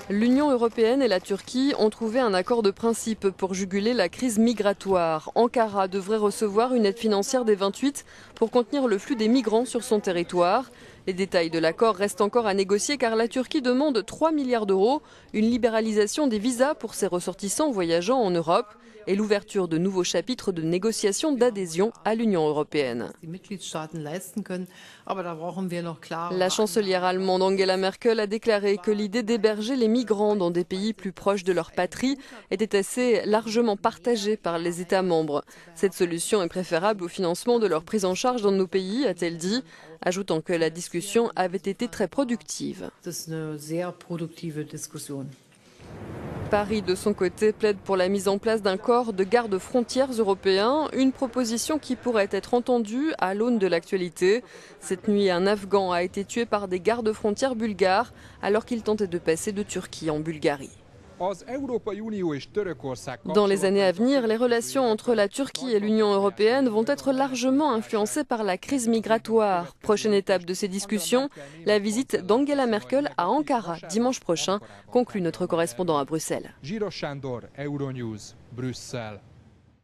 L'Union européenne et la Turquie ont trouvé un accord de principe pour juguler la crise migratoire. Ankara devrait recevoir une aide financière des 28 pour contenir le flux des migrants sur son territoire. Les détails de l'accord restent encore à négocier car la Turquie demande 3 milliards d'euros, une libéralisation des visas pour ses ressortissants voyageant en Europe et l'ouverture de nouveaux chapitres de négociations d'adhésion à l'Union européenne. La chancelière allemande Angela Merkel a déclaré que l'idée d'héberger les migrants dans des pays plus proches de leur patrie était assez largement partagée par les États membres. Cette solution est préférable au financement de leur prise en charge dans nos pays, a-t-elle dit, ajoutant que la discussion avait été très productive. Paris, de son côté, plaide pour la mise en place d'un corps de garde-frontières européen, une proposition qui pourrait être entendue à l'aune de l'actualité. Cette nuit, un Afghan a été tué par des gardes-frontières bulgares alors qu'il tentait de passer de Turquie en Bulgarie. Dans les années à venir, les relations entre la Turquie et l'Union européenne vont être largement influencées par la crise migratoire. Prochaine étape de ces discussions, la visite d'Angela Merkel à Ankara dimanche prochain, conclut notre correspondant à Bruxelles.